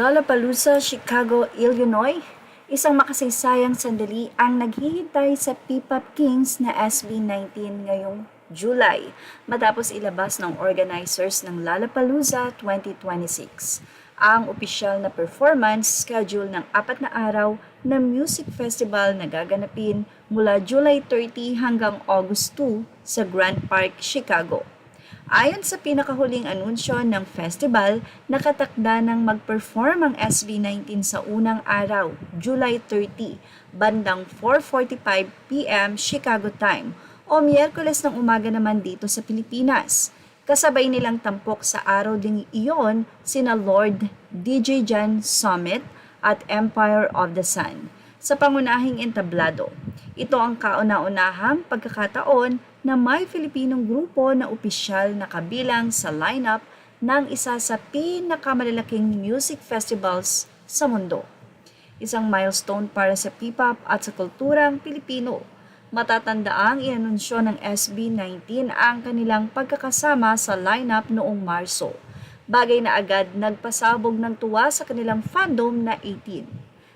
Lollapalooza, Chicago, Illinois. Isang makasaysayang sandali ang naghihintay sa P-Pop Kings na SB19 ngayong July matapos ilabas ng organizers ng Lollapalooza 2026. Ang opisyal na performance schedule ng 4 na araw na music festival na gaganapin mula July 30 hanggang August 2 sa Grand Park, Chicago. Ayon sa pinakahuling anunsyo ng festival, nakatakda ng mag-perform ang SB19 sa unang araw, July 30, bandang 4:45 p.m. Chicago time o Miyerkules ng umaga naman dito sa Pilipinas. Kasabay nilang tampok sa araw ding iyon sina Lord, DJ Jan Summit at Empire of the Sun sa pangunahing entablado. Ito ang kauna-unahang pagkakataon na may Filipinong grupo na opisyal na kabilang sa lineup ng isa sa pinakamalalaking music festivals sa mundo. Isang milestone para sa P-pop at sa kulturang Pilipino. Matatandaang inanunsyo ng SB19 ang kanilang pagkakasama sa lineup noong Marso. Bagay na agad nagpasabog ng tuwa sa kanilang fandom na 18.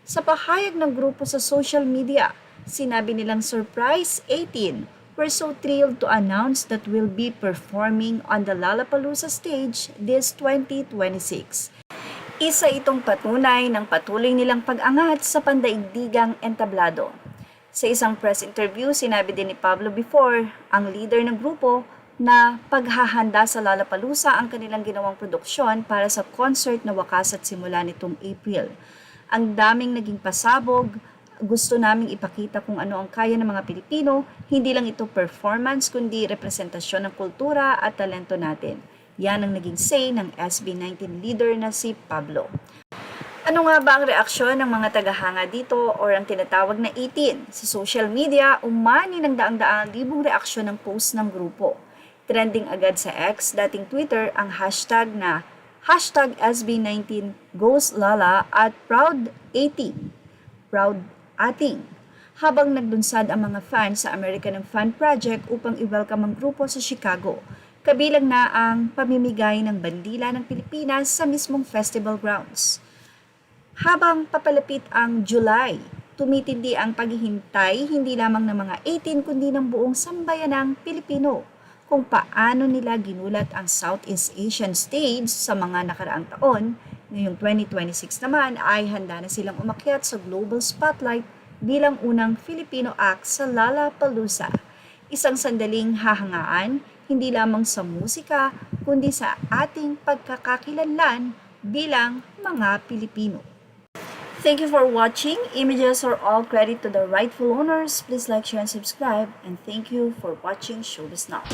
Sa pahayag ng grupo sa social media, sinabi nilang surprise 18. We're so thrilled to announce that we'll be performing on the Lollapalooza stage this 2026. Isa itong patunay ng patuloy nilang pag-angat sa pandaigdigang entablado. Sa isang press interview, sinabi din ni Pablo Before, ang leader ng grupo, na paghahanda sa Lollapalooza ang kanilang ginawang produksyon para sa concert na wakas at simula nitong April. Ang daming naging pasabog, gusto naming ipakita kung ano ang kaya ng mga Pilipino, hindi lang ito performance kundi representasyon ng kultura at talento natin. Yan ang naging say ng SB19 leader na si Pablo. Ano nga ba ang reaksyon ng mga tagahanga dito or ang tinatawag na 18? Sa social media, umani ng daang-daang libong reaksyon ng post ng grupo. Trending agad sa X, dating Twitter, ang hashtag na #SB19GoesLala at Proud18. Proud ating. Habang naglunsad ang mga fans sa American Fan Project upang i-welcome ang grupo sa Chicago, kabilang na ang pamimigay ng bandila ng Pilipinas sa mismong festival grounds. Habang papalapit ang July, tumitindi ang paghihintay hindi lamang ng mga 18 kundi ng buong sambayanang Pilipino kung paano nila ginulat ang Southeast Asian stage sa mga nakaraang taon. Ngayong 2026 naman ay handa na silang umakyat sa global spotlight bilang unang Filipino act sa Lollapalooza. Isang sandaling hahangaan hindi lamang sa musika kundi sa ating pagkakakilanlan bilang mga Pilipino. Thank you for watching. Images are all credit to the rightful owners. Please like, share, and subscribe. And thank you for watching Showbiz Now.